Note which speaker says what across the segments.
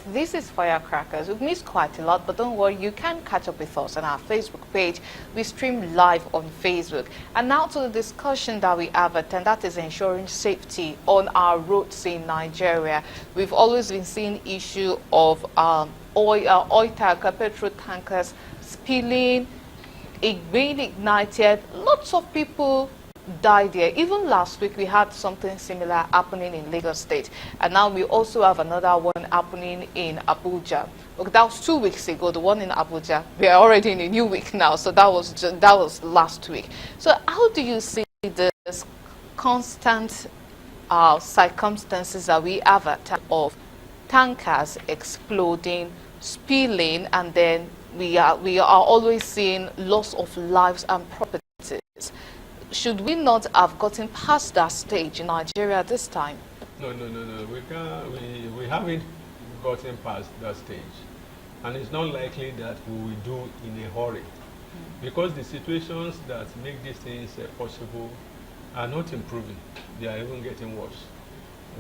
Speaker 1: this is Firecrackers. We've missed quite a lot, but don't worry, you can catch up with us on our Facebook page. We stream live on Facebook. And now to the discussion that we have, and that is ensuring safety on our roads in Nigeria. We've always been seeing issue of oil tanker, petrol tankers spilling, being ignited. Lots of people died there. Even last week we had something similar happening in Lagos State, and now we also have another one happening in Abuja. Okay, that was 2 weeks ago, the one in Abuja. We are already in a new week now, so that was last week. So how do you see this constant circumstances that we have of tankers exploding, spilling, and then we are always seeing loss of lives and properties? Should we not have gotten past that stage in Nigeria this time?
Speaker 2: No. We haven't gotten past that stage. And it's not likely that we will do in a hurry. Because the situations that make these things possible are not improving. They are even getting worse.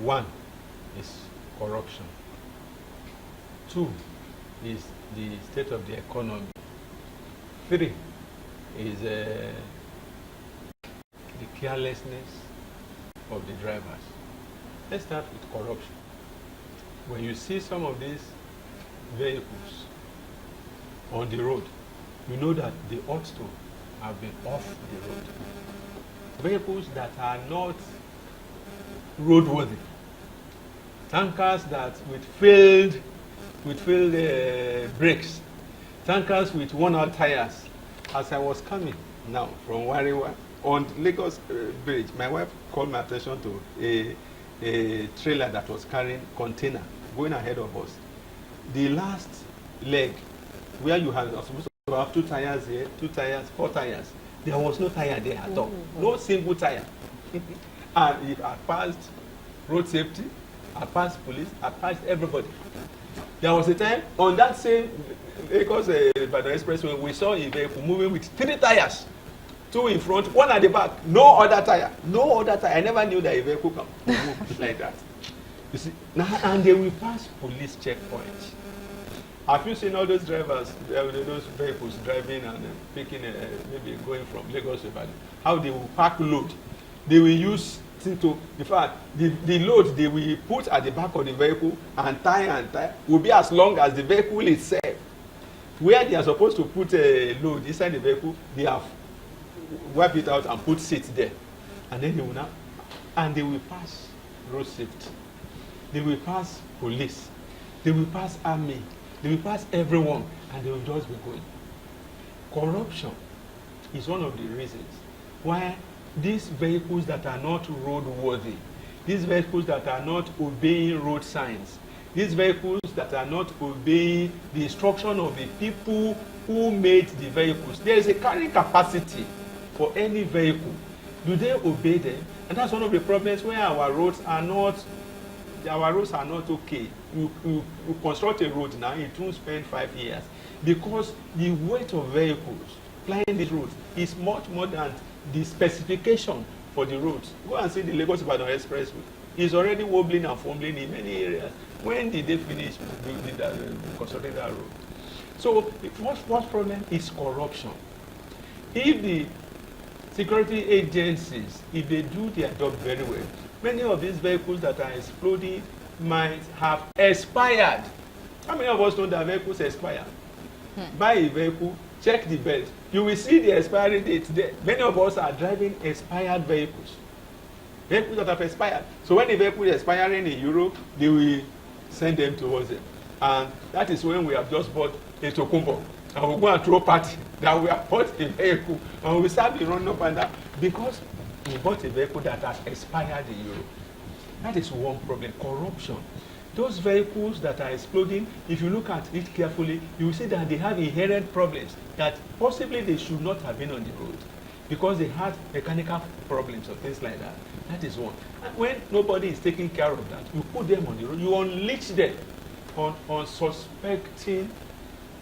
Speaker 2: One is corruption. Two is the state of the economy. Three is the carelessness of the drivers. Let's start with corruption. When you see some of these vehicles on the road, you know that they ought to have been off the road. Vehicles that are not roadworthy. Tankers that with failed brakes. Tankers with worn-out tires. As I was coming now from Wariwa, on Lagos Bridge, my wife called my attention to a trailer that was carrying container going ahead of us. The last leg, where you are supposed to have 2 tires here, 2 tires, 4 tires, there was no tire there at all. No single tire. And it had passed road safety, had passed police, had passed everybody. There was a time on that same Lagos Ibadan Expressway, we saw a vehicle moving with 3 tires. 2 in front, 1 at the back, no other tire. No other tire. I never knew that a vehicle can move like that. You see, now, and they will pass police checkpoints. Have you seen all those drivers, those vehicles driving and picking, maybe going from Lagos to Ibadan? How they will pack load. They will use, in fact, the load they will put at the back of the vehicle and tie will be as long as the vehicle itself. Where they are supposed to put a load inside the vehicle, they have wipe it out and put seats there, and then they will pass road safety, they will pass police, they will pass army, they will pass everyone, and they will just be going. Corruption is one of the reasons why these vehicles that are not roadworthy, these vehicles that are not obeying road signs, these vehicles that are not obeying the instruction of the people who made the vehicles. There is a carrying capacity for any vehicle. Do they obey them? And that's one of the problems where our roads are not okay. You construct a road now, it won't spend 5 years, because the weight of vehicles flying these roads is much more than the specification for the roads. Go and see the Lagos Ibadan Expressway. It's already wobbling and fumbling in many areas. When did they finish constructing that road? So the first problem is corruption. If the security agencies, if they do their job very well, many of these vehicles that are exploding might have expired. How many of us know that vehicles expire? Buy a vehicle, check the belt. You will see the expiry date there. Many of us are driving expired vehicles. Vehicles that have expired. So when the vehicle is expiring in Europe, they will send them towards them. And that is when we have just bought a Tokumbo. And we'll go and throw party that we have bought a vehicle, and we start be running up and down because we bought a vehicle that has expired in Europe. That is one problem. Corruption. Those vehicles that are exploding, if you look at it carefully, you will see that they have inherent problems that possibly they should not have been on the road because they had mechanical problems or things like that. That is one. And when nobody is taking care of that, you put them on the road, you unleash them on suspecting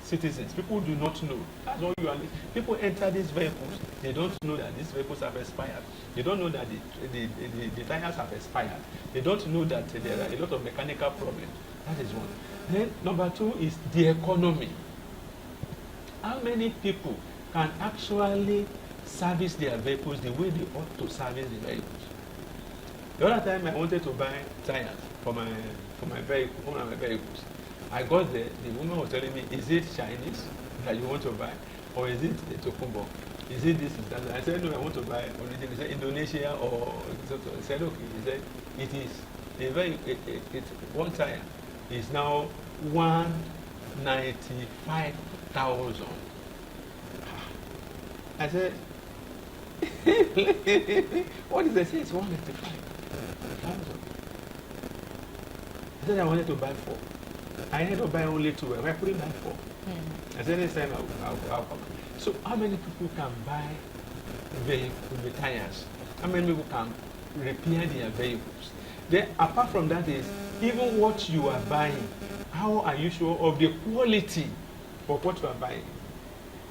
Speaker 2: citizens. People do not know. That's all you unleash. People enter these vehicles, they don't know that these vehicles have expired. They don't know that the tires have expired. They don't know that there are a lot of mechanical problems. That is one. Then number two is the economy. How many people can actually service their vehicles the way they ought to service the vehicles? The other time I wanted to buy tires for my vehicle, one of my vehicles. I got there, the woman was telling me, is it Chinese that you want to buy? Or is it Tokumbo? Is it this? Is that? I said, no, I want to buy original. He said, Indonesia or so. I said, okay. He said, it is. One tire is now 195,000. I said, what is the say? It's 195,000. I said I wanted to buy 4. I ended up buying only 2. I couldn't buy 4. I said next time I'll come. So how many people can buy vehicles with tires? How many people can repair their vehicles? Then apart from that is, even what you are buying, how are you sure of the quality of what you are buying?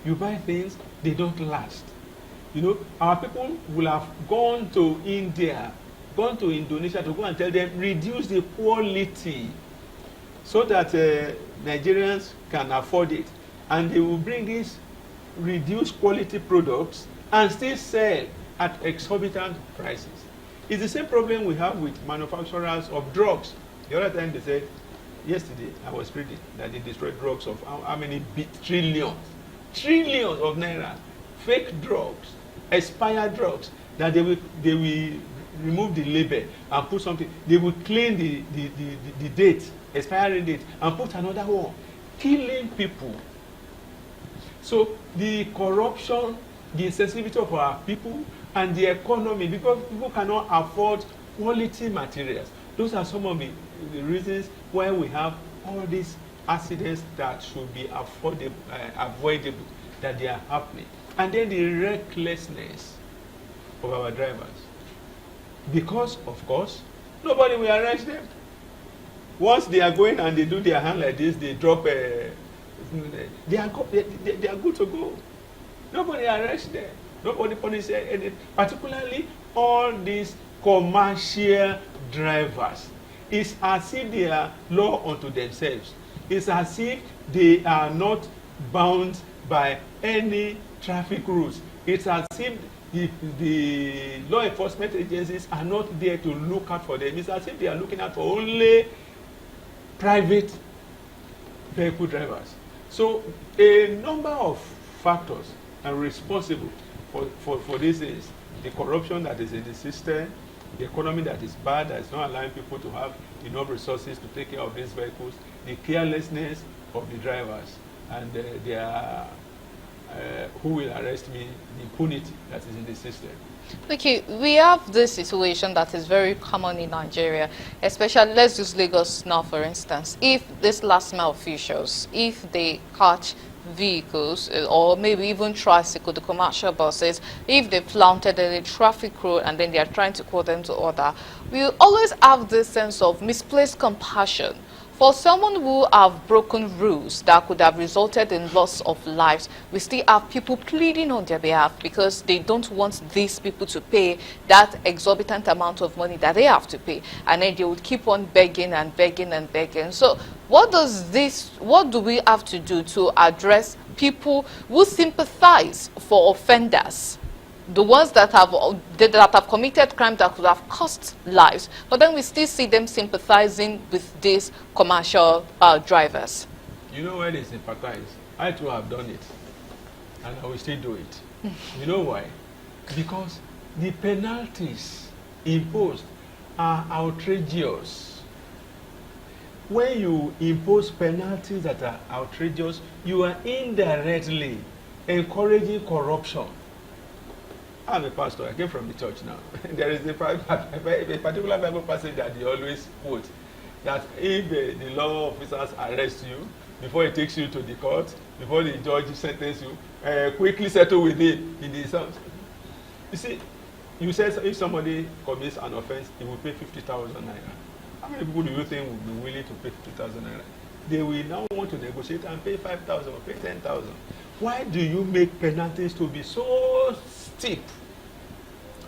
Speaker 2: You buy things, they don't last. You know, our people will have gone to India, gone to Indonesia to go and tell them, reduce the quality so that Nigerians can afford it. And they will bring these reduced quality products and still sell at exorbitant prices. It's the same problem we have with manufacturers of drugs. The other time they said, yesterday I was reading that they destroyed drugs of how many trillions of naira, fake drugs, expired drugs, that they will remove the label and put something. They will clean the date, expiry date, and put another one, killing people. So the corruption, the sensitivity of our people, and the economy, because people cannot afford quality materials. Those are some of the reasons why we have all these accidents that should be avoidable, that they are happening. And then the recklessness of our drivers. Because, of course, nobody will arrest them. Once they are going and they do their hand like this, they drop they are good to go. Nobody arrests them. Nobody punishes any, particularly all these commercial drivers. It's as if they are law unto themselves. It's as if they are not bound by any traffic rules. It's as if the law enforcement agencies are not there to look out for them. It's as if they are looking out for only private vehicle drivers. So a number of factors are responsible for this is the corruption that is in the system, the economy that is bad, that is not allowing people to have enough resources to take care of these vehicles, the carelessness of the drivers, and who will arrest me, the impunity that is in the system.
Speaker 1: Okay, we have this situation that is very common in Nigeria, especially, let's use Lagos now for instance. If these last mile officials, if they catch vehicles or maybe even tricycle, the commercial buses, if they planted in a traffic road and then they are trying to call them to order, we always have this sense of misplaced compassion. For someone who have broken rules that could have resulted in loss of lives, we still have people pleading on their behalf because they don't want these people to pay that exorbitant amount of money that they have to pay. And then they would keep on begging and begging and begging. So what do we have to do to address people who sympathize for offenders? The ones that have committed crime that could have cost lives, but then we still see them sympathizing with these commercial drivers.
Speaker 2: You know why they sympathize? I too have done it, and I will still do it. You know why? Because the penalties imposed are outrageous. When you impose penalties that are outrageous, you are indirectly encouraging corruption. I'm a pastor. I came from the church now. There is a particular Bible passage that they always quote, that if the law officers arrest you, before it takes you to the court, before the judge sentences you, quickly settle with him in the house. You see, you said if somebody commits an offense, he will pay 50,000 naira. How many people do you think will be willing to pay 50,000 naira? They will now want to negotiate and pay 5,000 or pay 10,000. Why do you make penalties to be so steep?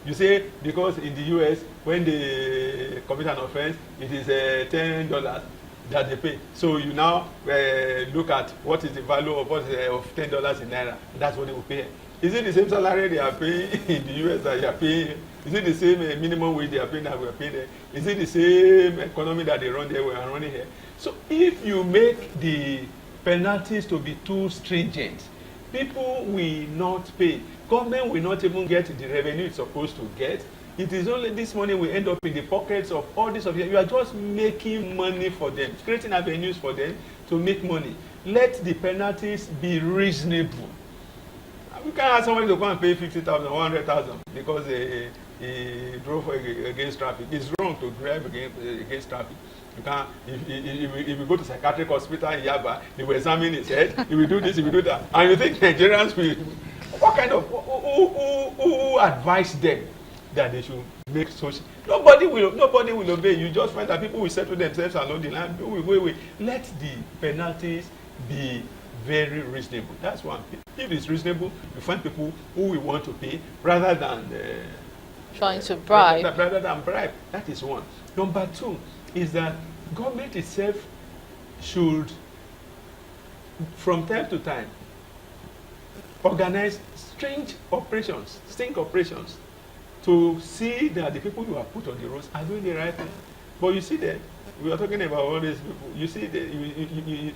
Speaker 2: You say because in the US, when they commit an offense, it is $10. that they pay. So you now look at what is the value of of $10 in naira. That's what they will pay. Is it the same salary they are paying in the US that you are paying? Is it the same minimum wage they are paying that we are paying there? Is it the same economy that they run there we are running here? So if you make the penalties to be too stringent, people will not pay. Government will not even get the revenue it's supposed to get. It is only this money will end up in the pockets of all these of you. You are just making money for them, creating avenues for them to make money. Let the penalties be reasonable. We can't ask somebody to come and pay 50,000 or 100,000 because he drove against traffic. It's wrong to drive against traffic. You can't. If you go to psychiatric hospital in Yaba, they will examine his head. He will do this. He will do that. And you think Nigerians will? What kind of who advise them that they should make social? Nobody will obey. You just find that people will settle themselves along the line. Wait. Let the penalties be very reasonable. That's one. If it's reasonable, you find people who will want to pay rather than
Speaker 1: trying to bribe.
Speaker 2: Rather than bribe. That is one. Number two is that government itself should, from time to time, organize sting operations to see that the people who are put on the roads are doing the right thing. But you see that we are talking about all these people. You see that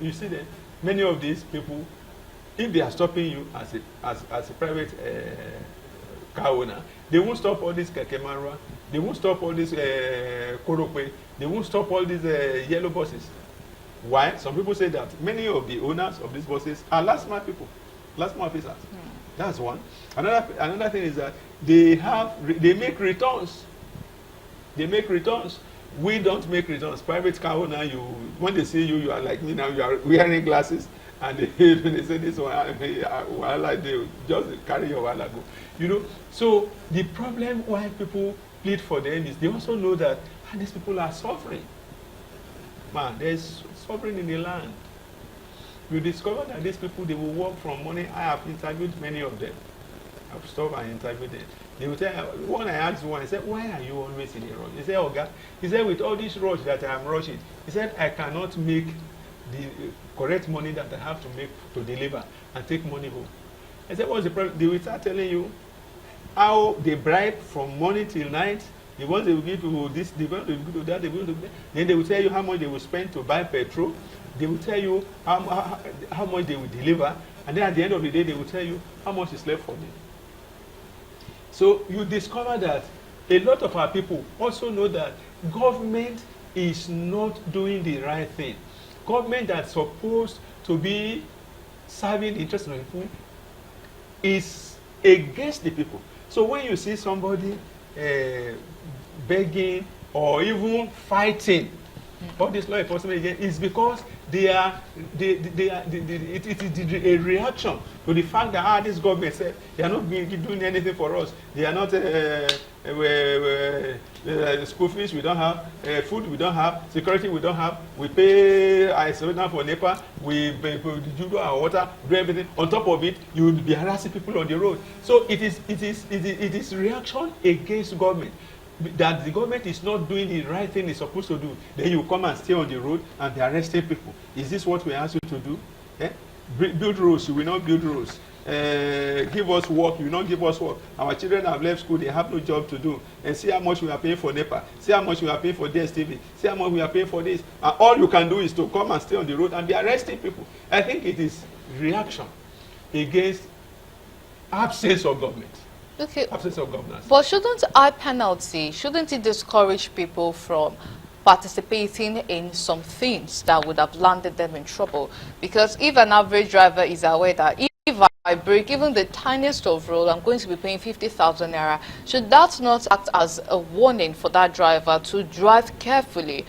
Speaker 2: you see that many of these people, if they are stopping you as a private car owner, they won't stop all these keke marwa, they won't stop all these korope, they won't stop all these yellow buses. Why? Some people say that many of the owners of these buses are last mile people, last mile officers. That's one. Another thing is that they make returns. They make returns. We don't make returns. Private car owner, when they see you are like me now. You are wearing glasses, and they say this one, they just carry your wallet go. You know. So the problem why people plead for them is they also know that these people are suffering. Man, there's suffering in the land. You discover that these people, they will work from morning. I have interviewed many of them. I've stopped and interviewed them. They will tell when I asked one, I said, why are you always in a rush? He said, Oga, he said, with all this rush that I am rushing, he said, I cannot make the correct money that I have to make to deliver and take money home. I said, what's the problem? They will start telling you how they bribe from morning till night. The ones they will give to this, they will give to that, they will give to that. Then they will tell you how much they will spend to buy petrol. They will tell you how much they will deliver. And then at the end of the day, they will tell you how much is left for them. So you discover that a lot of our people also know that government is not doing the right thing. Government that's supposed to be serving the interests of the people is against the people. So when you see somebody begging or even fighting all this law enforcement again, is because it is a reaction to the fact that this government said they are not doing anything for us. They are not school fees we don't have, food we don't have, security we don't have. We pay isolation for NEPA, we do our water, do everything. On top of it, you will be harassing people on the road. So it is reaction against government. That the government is not doing the right thing it's supposed to do. Then you come and stay on the road and be arresting people. Is this what we ask you to do? Eh? Build roads, you will not build roads. Give us work, you will not give us work. Our children have left school, they have no job to do. And see how much we are paying for NEPA. See how much we are paying for DSTV. See how much we are paying for this. And all you can do is to come and stay on the road and be arresting people. I think it is reaction against absence of government.
Speaker 1: Okay.
Speaker 2: Absence of governance.
Speaker 1: But shouldn't our penalty, shouldn't it discourage people from participating in some things that would have landed them in trouble? Because if an average driver is aware that if I break even the tiniest of rule, I'm going to be paying 50,000 naira, should that not act as a warning for that driver to drive carefully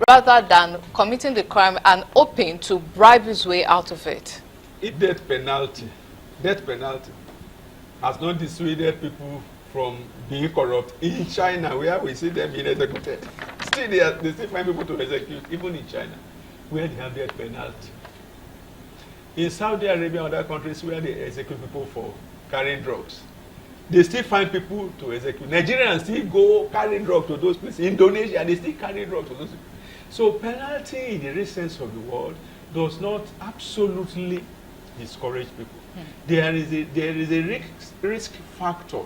Speaker 1: rather than committing the crime and hoping to bribe his way out of it?
Speaker 2: If death penalty has not dissuaded people from being corrupt in China, where we see them being executed. Still, they still find people to execute, even in China, where they have death penalty. In Saudi Arabia and other countries where they execute people for carrying drugs, they still find people to execute. Nigerians still go carry drugs to those places. Indonesia, they still carry drugs to those people. So penalty in the real sense of the word does not absolutely discourage people. There is a risk factor,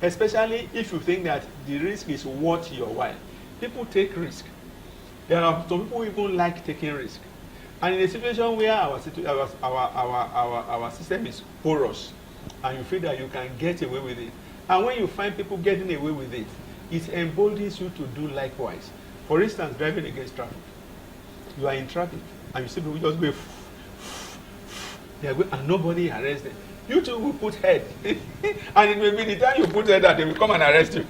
Speaker 2: especially if you think that the risk is worth your while. People take risk. There are some people who even like taking risk. And in a situation where our system is porous, and you feel that you can get away with it, and when you find people getting away with it, it emboldens you to do likewise. For instance, driving against traffic. You are in traffic, and you see people just go, they are going, and nobody arrests them. You too will put head, and it may be the time you put head that they will come and arrest you.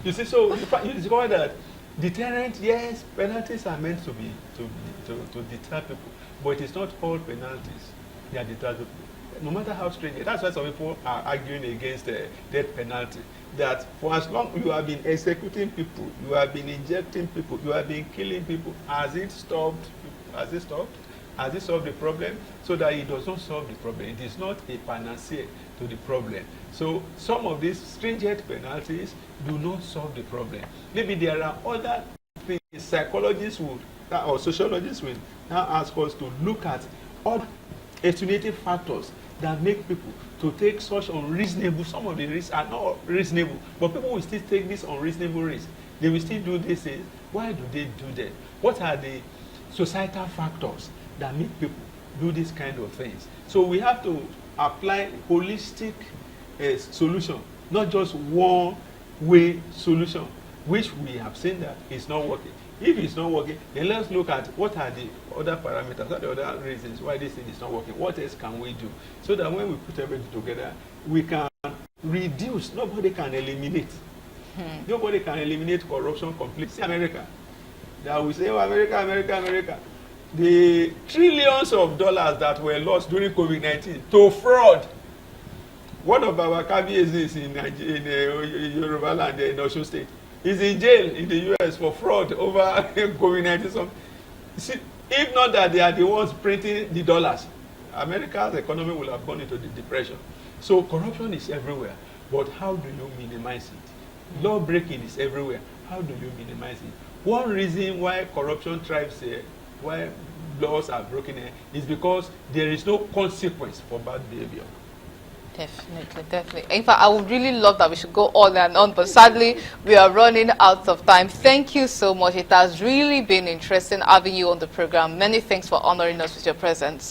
Speaker 2: You see, so you discover that deterrent, yes, penalties are meant to deter people, but it is not all penalties that deter people. No matter how stringent. That's why some people are arguing against the death penalty. That for as long you have been executing people, you have been injecting people, you have been killing people, has it stopped? Has it stopped? Has it solved the problem? So that it does not solve the problem. It is not a panacea to the problem. So some of these stringent penalties do not solve the problem. Maybe there are other things psychologists would, or sociologists will now ask us to look at other attenuating factors that make people to take such unreasonable, some of the risks are not reasonable, but people will still take this unreasonable risk. They will still do this. Why do they do that? What are the societal factors that make people do this kind of things? So we have to apply holistic solution, not just one-way solution, which we have seen that is not working. If it's not working, then let's look at what are the other parameters, what are the other reasons why this thing is not working. What else can we do? So that when we put everything together, we can reduce. Nobody can eliminate. Nobody can eliminate corruption completely. See America. That we say, oh, America, America, America. The trillions of dollars that were lost during COVID-19 to fraud. One of our KBAs in Yoruba land, in Osun State, is in jail in the US for fraud over COVID-19. See, if not that they are the ones printing the dollars, America's economy will have gone into the depression. So corruption is everywhere, but how do you minimize it? Law breaking is everywhere. How do you minimize it? One reason why corruption thrives here, why laws are broken here, is because there is no consequence for bad behavior.
Speaker 1: Definitely, definitely. In fact, I would really love that we should go on and on, but sadly, we are running out of time. Thank you so much. It has really been interesting having you on the program. Many thanks for honoring us with your presence.